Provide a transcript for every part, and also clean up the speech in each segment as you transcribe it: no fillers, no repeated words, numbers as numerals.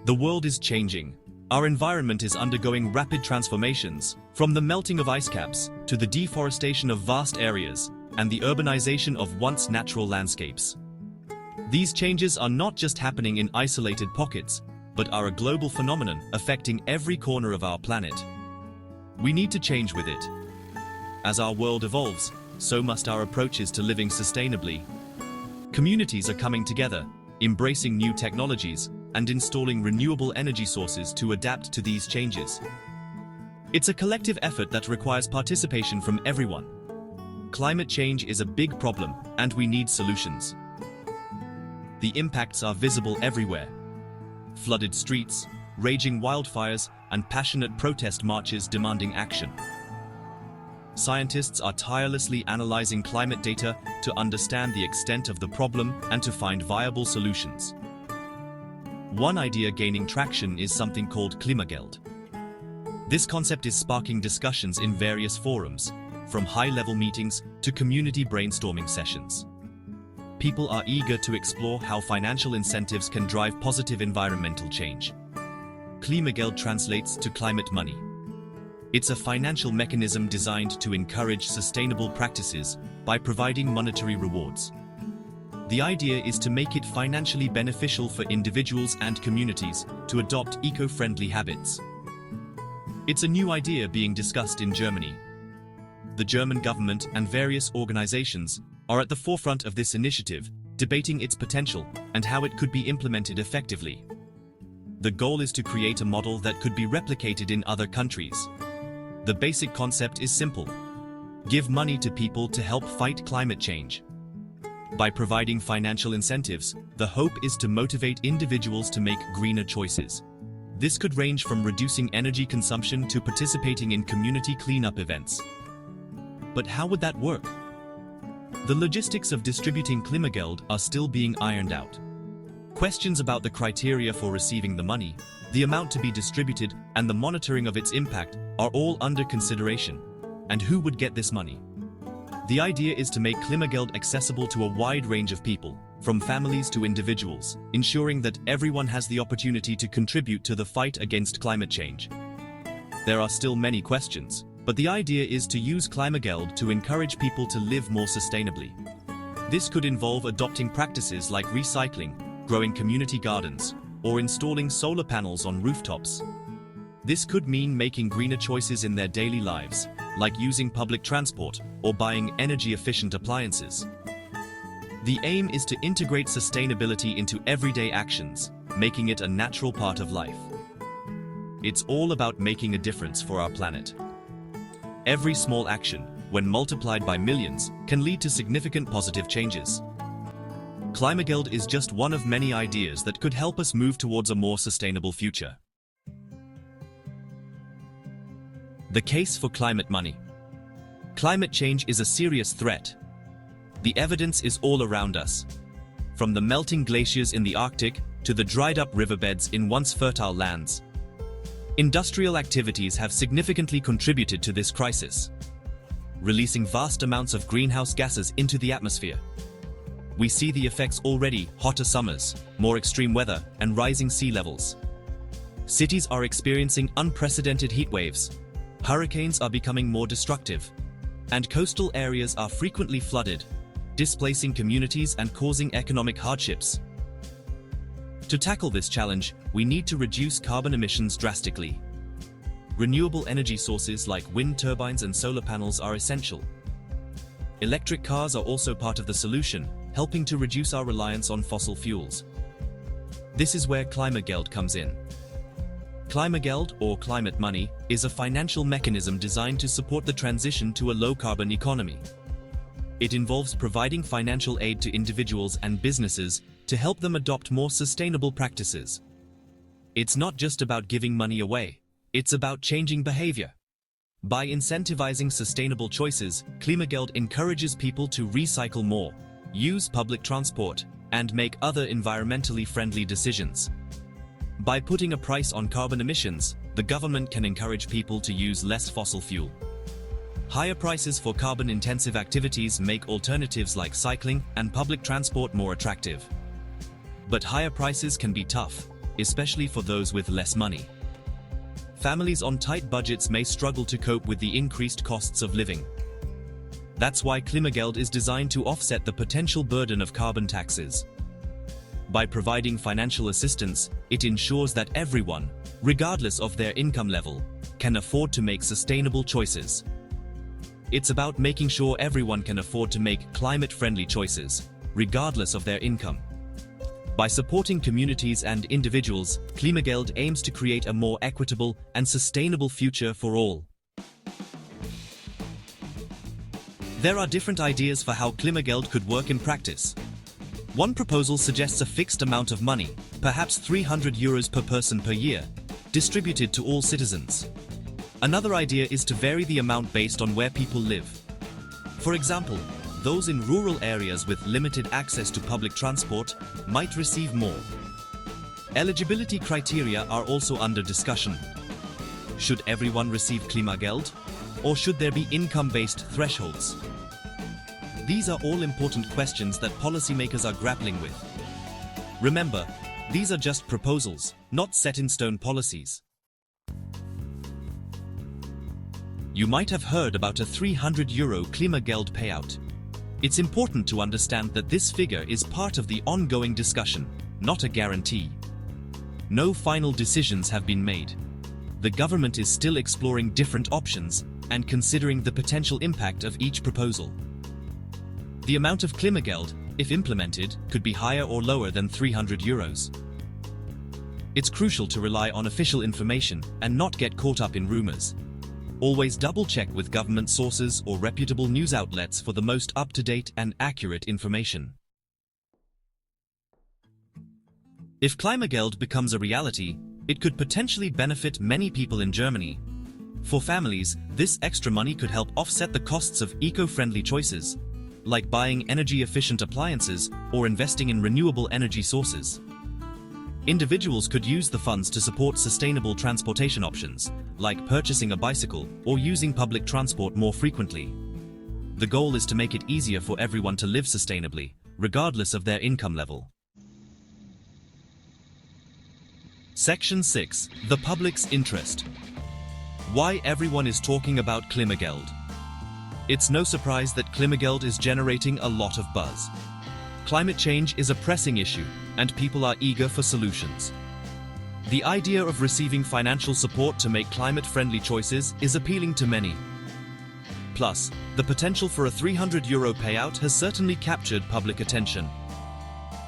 The world is changing. Our environment is undergoing rapid transformations, from the melting of ice caps to the deforestation of vast areas and the urbanization of once natural landscapes. These changes are not just happening in isolated pockets, but are a global phenomenon affecting every corner of our planet. We need to change with it. As our world evolves, so must our approaches to living sustainably. Communities are coming together, embracing new technologies, and installing renewable energy sources to adapt to these changes. It's a collective effort that requires participation from everyone. Climate change is a big problem, and we need solutions. The impacts are visible everywhere. Flooded streets, raging wildfires, and passionate protest marches demanding action. Scientists are tirelessly analyzing climate data to understand the extent of the problem and to find viable solutions. One idea gaining traction is something called Klimageld. This concept is sparking discussions in various forums, from high-level meetings to community brainstorming sessions. People are eager to explore how financial incentives can drive positive environmental change. Klimageld translates to climate money. It's a financial mechanism designed to encourage sustainable practices by providing monetary rewards. The idea is to make it financially beneficial for individuals and communities to adopt eco-friendly habits. It's a new idea being discussed in Germany. The German government and various organizations are at the forefront of this initiative, debating its potential and how it could be implemented effectively. The goal is to create a model that could be replicated in other countries. The basic concept is simple. Give money to people to help fight climate change. By providing financial incentives, the hope is to motivate individuals to make greener choices. This could range from reducing energy consumption to participating in community cleanup events. But how would that work? The logistics of distributing Klimageld are still being ironed out. Questions about the criteria for receiving the money, the amount to be distributed, and the monitoring of its impact are all under consideration. And who would get this money? The idea is to make Klimageld accessible to a wide range of people, from families to individuals, ensuring that everyone has the opportunity to contribute to the fight against climate change. There are still many questions, but the idea is to use Klimageld to encourage people to live more sustainably. This could involve adopting practices like recycling, growing community gardens, or installing solar panels on rooftops. This could mean making greener choices in their daily lives, like using public transport or buying energy-efficient appliances. The aim is to integrate sustainability into everyday actions, making it a natural part of life. It's all about making a difference for our planet. Every small action, when multiplied by millions, can lead to significant positive changes. Klimageld is just one of many ideas that could help us move towards a more sustainable future. The case for climate money. Climate change is a serious threat. The evidence is all around us. From the melting glaciers in the Arctic to the dried-up riverbeds in once fertile lands. Industrial activities have significantly contributed to this crisis, releasing vast amounts of greenhouse gases into the atmosphere. We see the effects already: hotter summers, more extreme weather, and rising sea levels. Cities are experiencing unprecedented heat waves. Hurricanes are becoming more destructive, and coastal areas are frequently flooded, displacing communities and causing economic hardships. To tackle this challenge, we need to reduce carbon emissions drastically. Renewable energy sources like wind turbines and solar panels are essential. Electric cars are also part of the solution, helping to reduce our reliance on fossil fuels. This is where Klimageld comes in. Klimageld, or climate money, is a financial mechanism designed to support the transition to a low-carbon economy. It involves providing financial aid to individuals and businesses to help them adopt more sustainable practices. It's not just about giving money away, it's about changing behavior. By incentivizing sustainable choices, Klimageld encourages people to recycle more, use public transport, and make other environmentally friendly decisions. By putting a price on carbon emissions, the government can encourage people to use less fossil fuel. Higher prices for carbon-intensive activities make alternatives like cycling and public transport more attractive. But higher prices can be tough. especially for those with less money. Families on tight budgets may struggle to cope with the increased costs of living. That's why Klimageld is designed to offset the potential burden of carbon taxes. By providing financial assistance, it ensures that everyone, regardless of their income level, can afford to make sustainable choices. It's about making sure everyone can afford to make climate-friendly choices, regardless of their income. By supporting communities and individuals, Klimageld aims to create a more equitable and sustainable future for all. There are different ideas for how Klimageld could work in practice. One proposal suggests a fixed amount of money, perhaps €300 per person per year, distributed to all citizens. Another idea is to vary the amount based on where people live. For example, those in rural areas with limited access to public transport might receive more. Eligibility criteria are also under discussion. Should everyone receive Klimageld, or should there be income-based thresholds? These are all important questions that policymakers are grappling with. Remember, these are just proposals, not set-in-stone policies. You might have heard about a €300 Klimageld payout. It's important to understand that this figure is part of the ongoing discussion, not a guarantee. No final decisions have been made. The government is still exploring different options and considering the potential impact of each proposal. The amount of Klimageld, if implemented, could be higher or lower than €300. It's crucial to rely on official information and not get caught up in rumors. Always double-check with government sources or reputable news outlets for the most up-to-date and accurate information. If Klimageld becomes a reality, it could potentially benefit many people in Germany. For families, this extra money could help offset the costs of eco-friendly choices, like buying energy-efficient appliances or investing in renewable energy sources. Individuals could use the funds to support sustainable transportation options, like purchasing a bicycle or using public transport more frequently. The goal is to make it easier for everyone to live sustainably, regardless of their income level. Section 6. The public's interest. Why everyone is talking about Klimageld. It's no surprise that Klimageld is generating a lot of buzz. Climate change is a pressing issue, and people are eager for solutions. The idea of receiving financial support to make climate-friendly choices is appealing to many. Plus, the potential for a €300 payout has certainly captured public attention.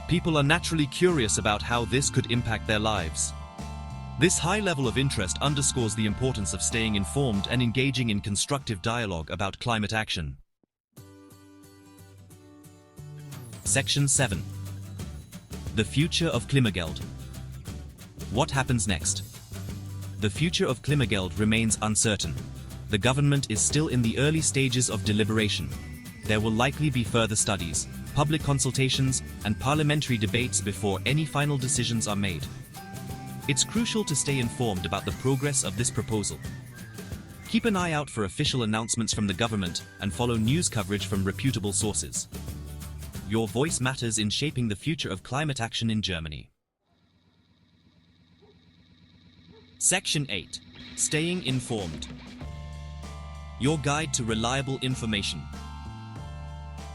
People are naturally curious about how this could impact their lives. This high level of interest underscores the importance of staying informed and engaging in constructive dialogue about climate action. Section 7. The future of Klimageld. What happens next? The future of Klimageld remains uncertain. The government is still in the early stages of deliberation. There will likely be further studies, public consultations, and parliamentary debates before any final decisions are made. It's crucial to stay informed about the progress of this proposal. Keep an eye out for official announcements from the government and follow news coverage from reputable sources. Your voice matters in shaping the future of climate action in Germany. Section 8. Staying informed. Your guide to reliable information.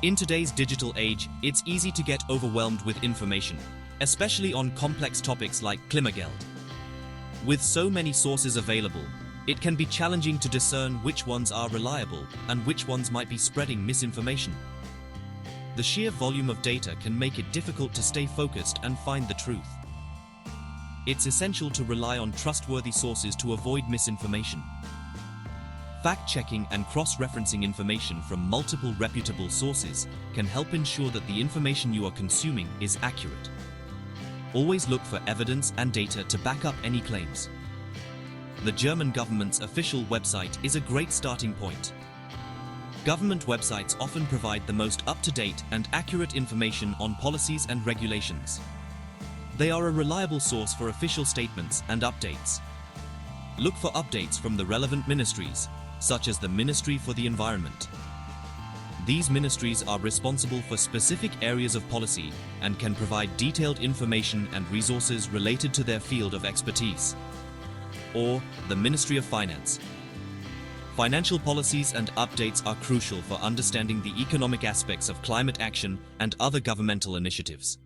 In today's digital age, it's easy to get overwhelmed with information, especially on complex topics like Klimageld. With so many sources available, it can be challenging to discern which ones are reliable and which ones might be spreading misinformation. The sheer volume of data can make it difficult to stay focused and find the truth. It's essential to rely on trustworthy sources to avoid misinformation. Fact-checking and cross-referencing information from multiple reputable sources can help ensure that the information you are consuming is accurate. Always look for evidence and data to back up any claims. The German government's official website is a great starting point. Government websites often provide the most up-to-date and accurate information on policies and regulations. They are a reliable source for official statements and updates. Look for updates from the relevant ministries, such as the Ministry for the Environment. These ministries are responsible for specific areas of policy and can provide detailed information and resources related to their field of expertise. Or the Ministry of Finance. Financial policies and updates are crucial for understanding the economic aspects of climate action and other governmental initiatives.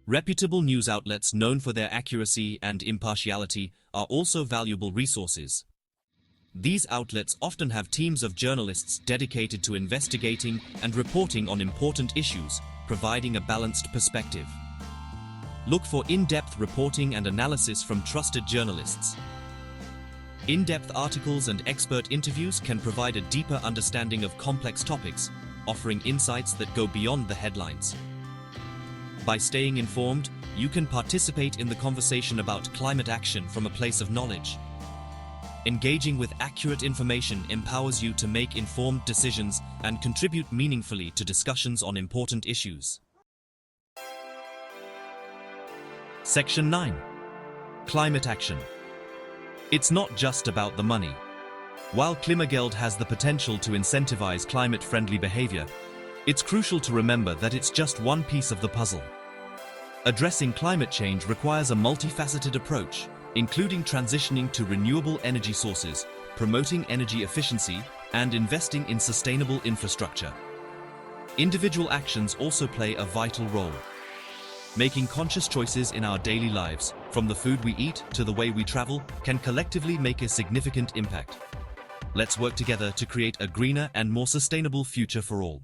Reputable news outlets known for their accuracy and impartiality are also valuable resources. These outlets often have teams of journalists dedicated to investigating and reporting on important issues, providing a balanced perspective. Look for in-depth reporting and analysis from trusted journalists. In-depth articles and expert interviews can provide a deeper understanding of complex topics, offering insights that go beyond the headlines. By staying informed, you can participate in the conversation about climate action from a place of knowledge. Engaging with accurate information empowers you to make informed decisions and contribute meaningfully to discussions on important issues. Section 9. Climate action. It's not just about the money. While Klimageld has the potential to incentivize climate-friendly behavior, it's crucial to remember that it's just one piece of the puzzle. Addressing climate change requires a multifaceted approach, including transitioning to renewable energy sources, promoting energy efficiency, and investing in sustainable infrastructure. Individual actions also play a vital role. Making conscious choices in our daily lives, from the food we eat to the way we travel, can collectively make a significant impact. Let's work together to create a greener and more sustainable future for all.